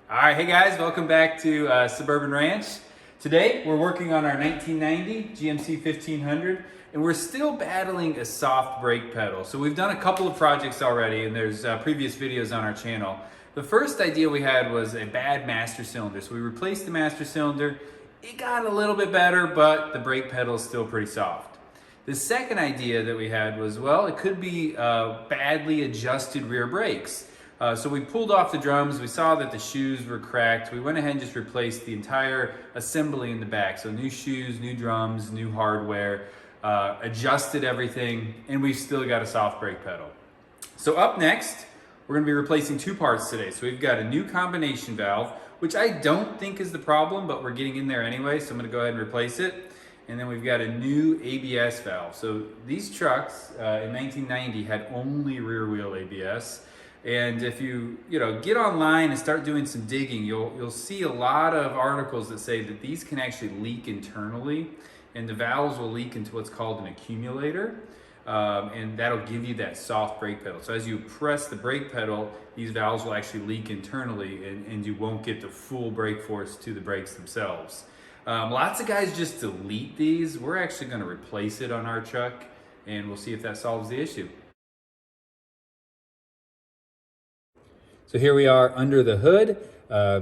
All right, hey guys, welcome back to Suburban Ranch. Today we're working on our 1990 GMC 1500 and we're still battling a soft brake pedal. So we've done a couple of projects already and there's previous videos on our channel. The first idea we had was a bad master cylinder. So we replaced the master cylinder. It got a little bit better, but the brake pedal is still pretty soft. The second idea that we had was, well, it could be badly adjusted rear brakes. So we pulled off the drums, we saw that the shoes were cracked, we went ahead and just replaced the entire assembly in the back. So new shoes, new drums, new hardware, adjusted everything, and we've still got a soft brake pedal. So up next, we're gonna be replacing two parts today. So we've got a new combination valve, which I don't think is the problem, but we're getting in there anyway, so I'm gonna go ahead and replace it. And then we've got a new ABS valve. So these trucks in 1990 had only rear wheel ABS. And if you get online and start doing some digging, you'll see a lot of articles that say that these can actually leak internally, and the valves will leak into what's called an accumulator, and that'll give you that soft brake pedal. So as you press the brake pedal, these valves will actually leak internally, and you won't get the full brake force to the brakes themselves. Lots of guys just delete these. We're actually going to replace it on our truck, and we'll see if that solves the issue. So here we are under the hood.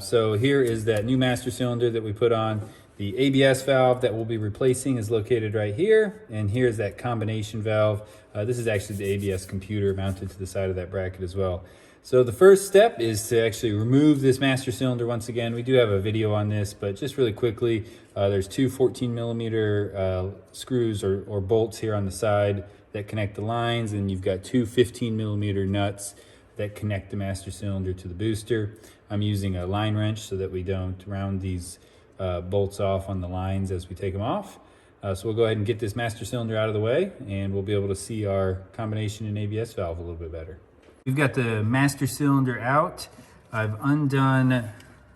So here is that new master cylinder that we put on. The ABS valve that we'll be replacing is located right here. And here's that combination valve. This is actually the ABS computer mounted to the side of that bracket as well. So the first step is to actually remove this master cylinder once again. We do have a video on this, but just really quickly, there's two 14mm screws or bolts here on the side that connect the lines, and you've got two 15mm nuts that connect the master cylinder to the booster. I'm using a line wrench so that we don't round these bolts off on the lines as we take them off. So we'll go ahead and get this master cylinder out of the way, and we'll be able to see our combination and ABS valve a little bit better. We've got the master cylinder out. I've undone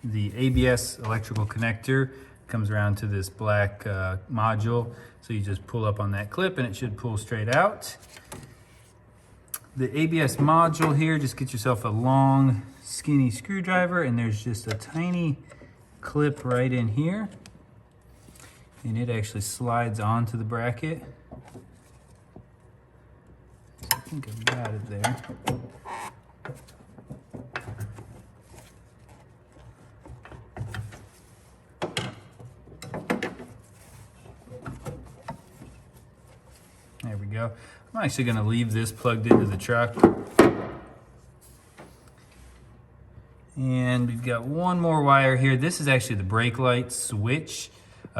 the ABS electrical connector. It comes around to this black module. So you just pull up on that clip and it should pull straight out. The ABS module here, just get yourself a long, skinny screwdriver, and there's just a tiny clip right in here. And it actually slides onto the bracket. I think I've got it there. There we go. I'm actually going to leave this plugged into the truck. And we've got one more wire here. This is actually the brake light switch.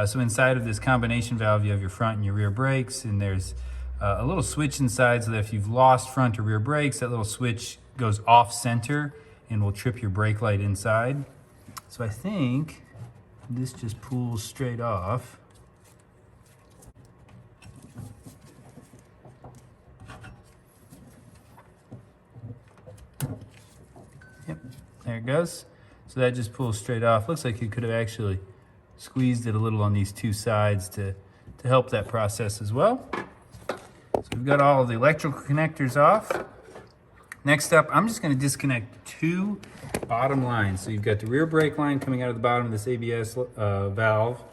So inside of this combination valve, you have your front and your rear brakes, and there's a little switch inside so that if you've lost front or rear brakes, that little switch goes off center and will trip your brake light inside. So I think this just pulls straight off. Yep, there it goes. So that just pulls straight off. Looks like you could have actually squeezed it a little on these two sides to help that process as well. So we've got all of the electrical connectors off. Next up, I'm just going to disconnect two bottom lines. So you've got the rear brake line coming out of the bottom of this ABS valve,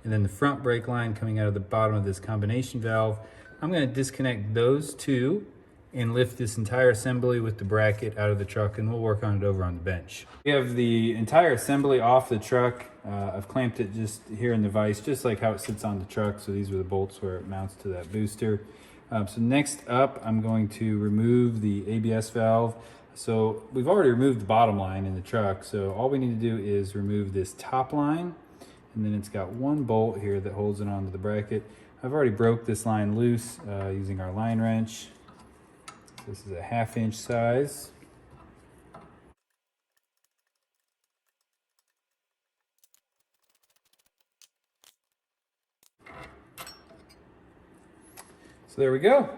and then the front brake line coming out of the bottom of this combination valve. I'm going to disconnect those two and lift this entire assembly with the bracket out of the truck, and we'll work on it over on the bench. We have the entire assembly off the truck. I've clamped it just here in the vise, just like how it sits on the truck. So these are the bolts where it mounts to that booster. So next up, I'm going to remove the ABS valve. So we've already removed the bottom line in the truck. So all we need to do is remove this top line, and then it's got one bolt here that holds it onto the bracket. I've already broke this line loose using our line wrench. This is a 1/2 inch size. So there we go.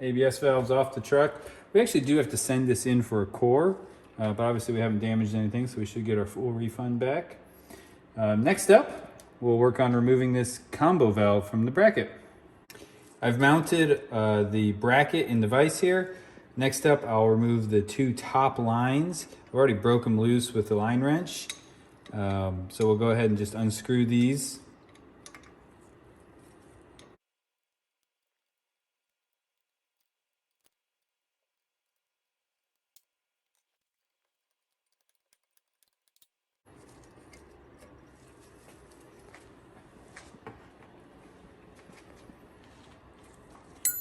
ABS valve's off the truck. We actually do have to send this in for a core, but obviously we haven't damaged anything, so we should get our full refund back. Next up, we'll work on removing this combo valve from the bracket. I've mounted the bracket in the vise here. Next up, I'll remove the two top lines I've already broke them loose with the line wrench. So we'll go ahead and just unscrew these.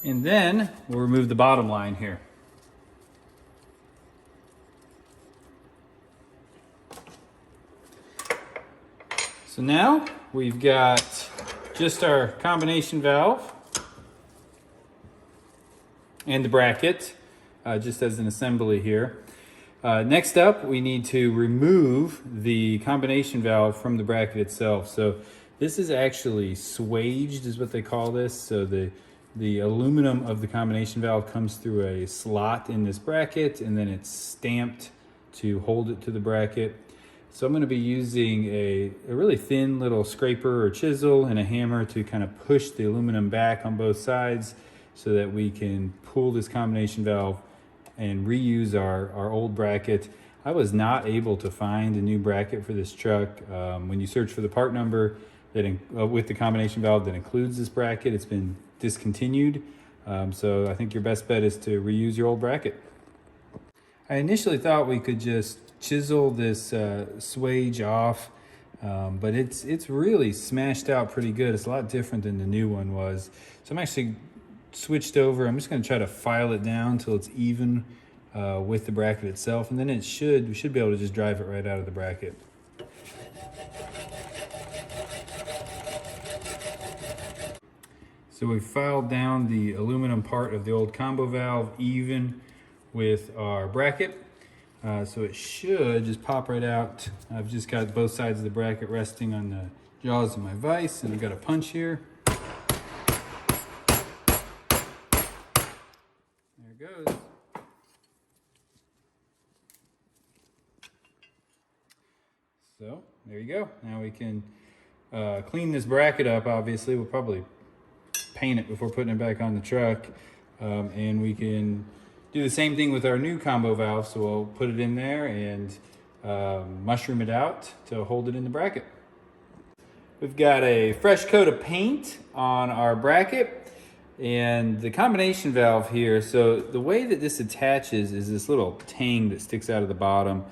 And then we'll remove the bottom line here. So now we've got just our combination valve and the bracket, just as an assembly here. Next up, we need to remove the combination valve from the bracket itself. So this is actually swaged, is what they call this. So the aluminum of the combination valve comes through a slot in this bracket, and then it's stamped to hold it to the bracket. So I'm going to be using a really thin little scraper or chisel and a hammer to kind of push the aluminum back on both sides so that we can pull this combination valve and reuse our old bracket. I was not able to find a new bracket for this truck. When you search for the part number that with the combination valve that includes this bracket, it's been discontinued. So I think your best bet is to reuse your old bracket. I initially thought we could just chisel this swage off, but it's really smashed out pretty good. It's a lot different than the new one was. So I'm actually switched over. I'm just going to try to file it down until it's even with the bracket itself, and then we should be able to just drive it right out of the bracket. So we filed down the aluminum part of the old combo valve even with our bracket. So it should just pop right out. I've just got both sides of the bracket resting on the jaws of my vise, and I've got a punch here. There it goes. So there you go. Now we can clean this bracket up. Obviously, we'll probably paint it before putting it back on the truck. And we can do the same thing with our new combo valve. So we'll put it in there and mushroom it out to hold it in the bracket. We've got a fresh coat of paint on our bracket and the combination valve here. So the way that this attaches is this little tang that sticks out of the bottom.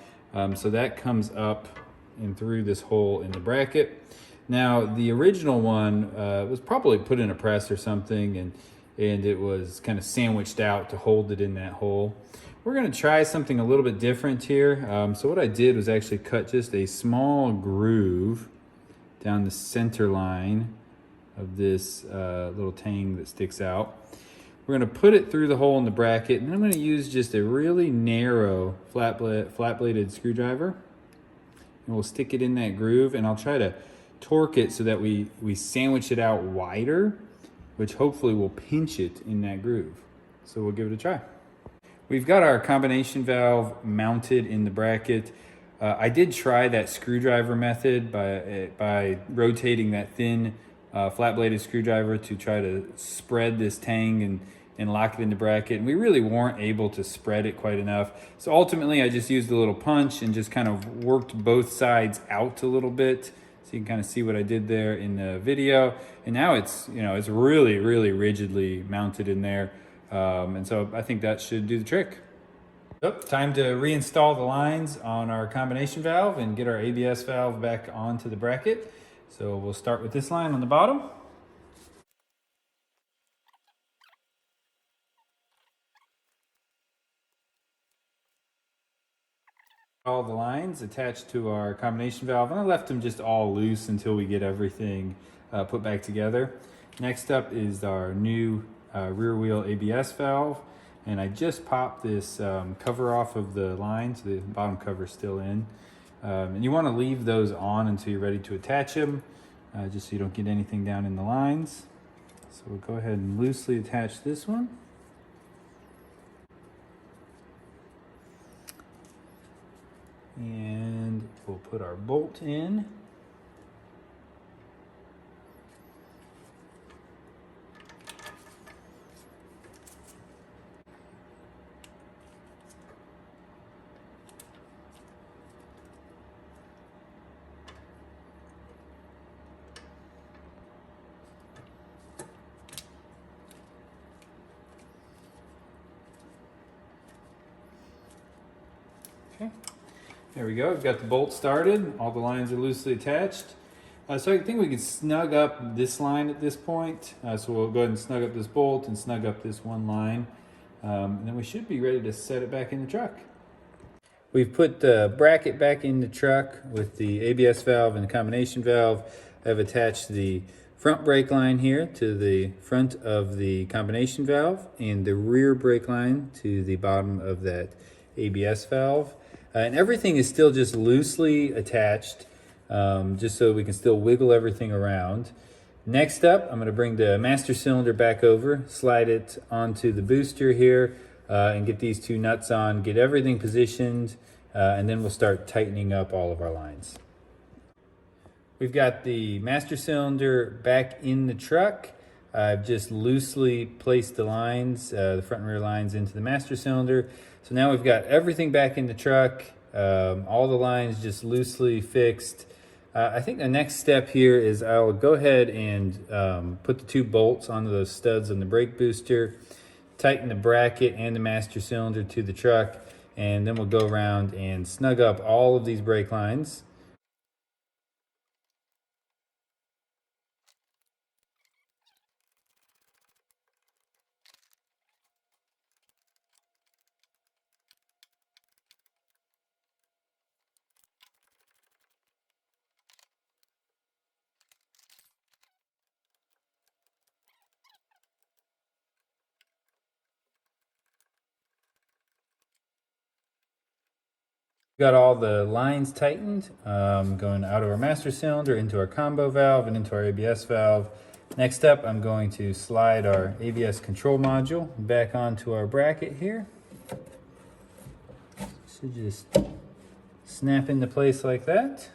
So that comes up and through this hole in the bracket. Now the original one was probably put in a press or something, and it was kind of sandwiched out to hold it in that hole. We're going to try something a little bit different here. So what I did was actually cut just a small groove down the center line of this little tang that sticks out. We're going to put it through the hole in the bracket, and I'm going to use just a really narrow flat-bladed screwdriver, and we'll stick it in that groove, and I'll try to torque it so that we sandwich it out wider, which hopefully will pinch it in that groove. So we'll give it a try. We've got our combination valve mounted in the bracket. I did try that screwdriver method by rotating that thin flat-bladed screwdriver to try to spread this tang and lock it in the bracket. And we really weren't able to spread it quite enough. So ultimately I just used a little punch and just kind of worked both sides out a little bit. So you can kind of see what I did there in the video. And now it's really, really rigidly mounted in there. And so I think that should do the trick. So, time to reinstall the lines on our combination valve and get our ABS valve back onto the bracket. So we'll start with this line on the bottom. All the lines attached to our combination valve, and I left them just all loose until we get everything put back together. Next up is our new rear wheel ABS valve, and I just popped this cover off of the line, so the bottom cover is still in. And you want to leave those on until you're ready to attach them, just so you don't get anything down in the lines. So we'll go ahead and loosely attach this one. And we'll put our bolt in. Okay, there we go. We've got the bolt started. All the lines are loosely attached. So I think we can snug up this line at this point. So we'll go ahead and snug up this bolt and snug up this one line. And then we should be ready to set it back in the truck. We've put the bracket back in the truck with the ABS valve and the combination valve. I've attached the front brake line here to the front of the combination valve and the rear brake line to the bottom of that ABS valve. And everything is still just loosely attached, just so we can still wiggle everything around. Next up, I'm going to bring the master cylinder back over, slide it onto the booster here, and get these two nuts on, get everything positioned, and then we'll start tightening up all of our lines. We've got the master cylinder back in the truck. I've just loosely placed the lines, the front and rear lines, into the master cylinder. So now we've got everything back in the truck, all the lines just loosely fixed. I think the next step here is I'll go ahead and put the two bolts onto those studs on the brake booster, tighten the bracket and the master cylinder to the truck, and then we'll go around and snug up all of these brake lines. Got all the lines tightened, going out of our master cylinder into our combo valve and into our ABS valve. Next up, I'm going to slide our ABS control module back onto our bracket here. Should just snap into place like that.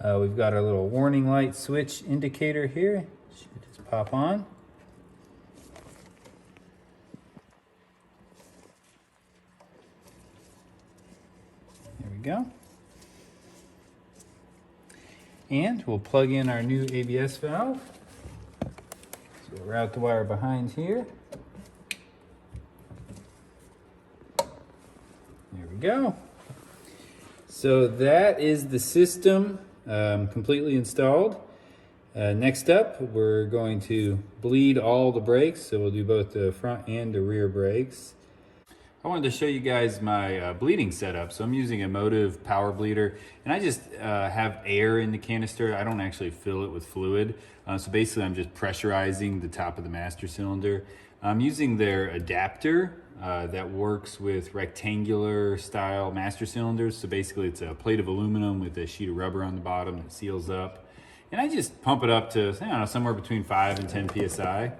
We've got our little warning light switch indicator here. Should just pop on. Go. And we'll plug in our new ABS valve. So we'll route the wire behind here. There we go. So that is the system completely installed. Next up, we're going to bleed all the brakes. So we'll do both the front and the rear brakes. I wanted to show you guys my bleeding setup. So I'm using a Motive power bleeder, and I just have air in the canister. I don't actually fill it with fluid. So basically I'm just pressurizing the top of the master cylinder. I'm using their adapter that works with rectangular style master cylinders. So basically it's a plate of aluminum with a sheet of rubber on the bottom that seals up. And I just pump it up to, I don't know, somewhere between 5 and 10 PSI.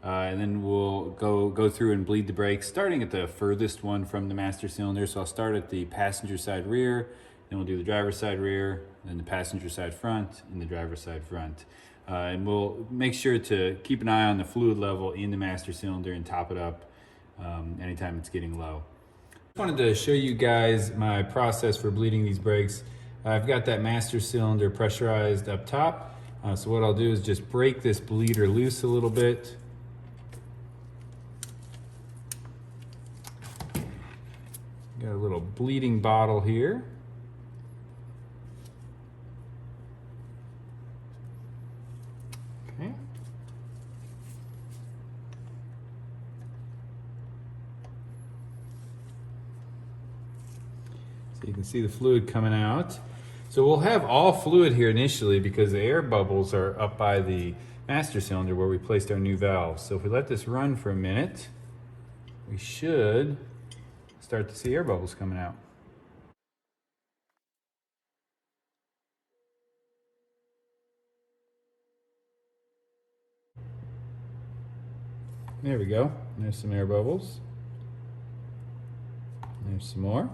And then we'll go through and bleed the brakes, starting at the furthest one from the master cylinder. So I'll start at the passenger side rear, then we'll do the driver's side rear, then the passenger side front, and the driver's side front. And we'll make sure to keep an eye on the fluid level in the master cylinder and top it up anytime it's getting low. I wanted to show you guys my process for bleeding these brakes. I've got that master cylinder pressurized up top. So what I'll do is just break this bleeder loose a little bit. Got a little bleeding bottle here. Okay. So you can see the fluid coming out. So we'll have all fluid here initially because the air bubbles are up by the master cylinder where we placed our new valve. So if we let this run for a minute, we should start to see air bubbles coming out. There we go. There's some air bubbles. There's some more.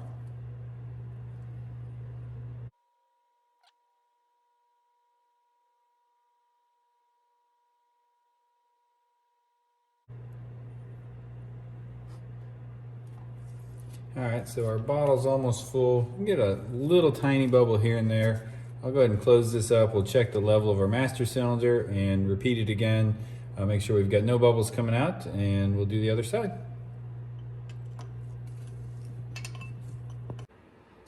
All right, so our bottle's almost full. We can get a little tiny bubble here and there. I'll go ahead and close this up. We'll check the level of our master cylinder and repeat it again. Make sure we've got no bubbles coming out, and we'll do the other side.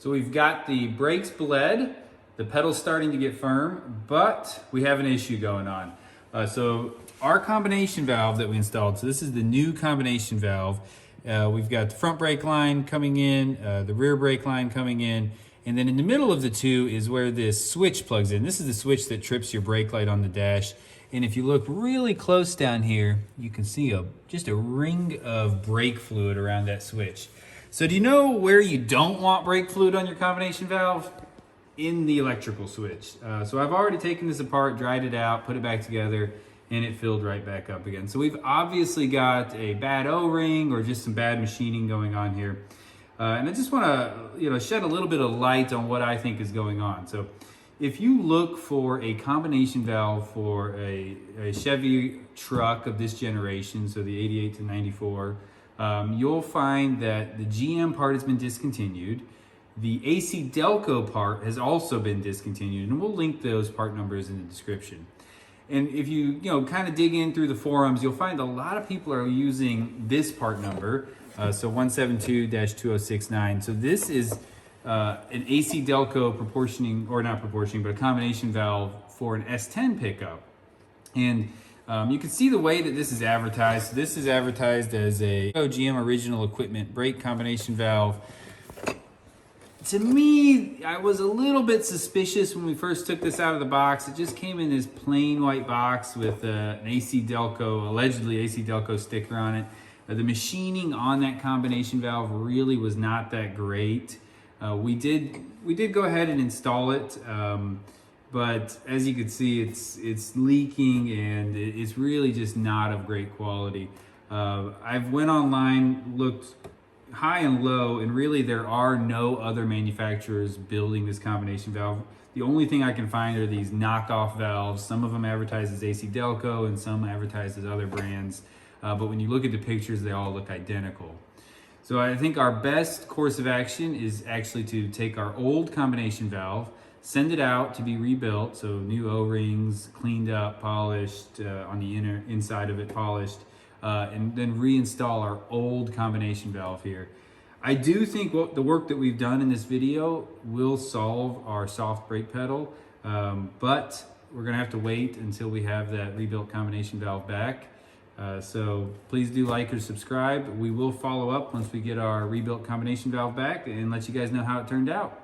So we've got the brakes bled, the pedal's starting to get firm, but we have an issue going on. So our combination valve that we installed, so this is the new combination valve. We've got the front brake line coming in, the rear brake line coming in, and then in the middle of the two is where this switch plugs in. This is the switch that trips your brake light on the dash. And if you look really close down here, you can see just a ring of brake fluid around that switch. So do you know where you don't want brake fluid on your combination valve? In the electrical switch. So I've already taken this apart, dried it out, put it back together, and it filled right back up again. So we've obviously got a bad O-ring or just some bad machining going on here. And I just want to shed a little bit of light on what I think is going on. So if you look for a combination valve for a Chevy truck of this generation, so the 88 to 94, you'll find that the GM part has been discontinued. The AC Delco part has also been discontinued, and we'll link those part numbers in the description. And if you kind of dig in through the forums, you'll find a lot of people are using this part number, so 172-2069. So this is an AC Delco proportioning, or not proportioning, but a combination valve for an S10 pickup. And you can see the way that this is advertised. So this is advertised as a GM original equipment brake combination valve. To me, I was a little bit suspicious when we first took this out of the box. It just came in this plain white box with an AC Delco, allegedly AC Delco sticker on it. The machining on that combination valve really was not that great. We did go ahead and install it, but as you can see, it's leaking and it's really just not of great quality. I've went online, looked high and low, and really there are no other manufacturers building this combination valve. The only thing I can find are these knockoff valves. Some of them advertise as AC Delco and some advertise as other brands. But when you look at the pictures, they all look identical. So I think our best course of action is actually to take our old combination valve, send it out to be rebuilt. So new O-rings, cleaned up, polished, on the inside of it polished. And then reinstall our old combination valve here. I do think the work that we've done in this video will solve our soft brake pedal, but we're gonna have to wait until we have that rebuilt combination valve back. So please do like or subscribe. We will follow up once we get our rebuilt combination valve back and let you guys know how it turned out.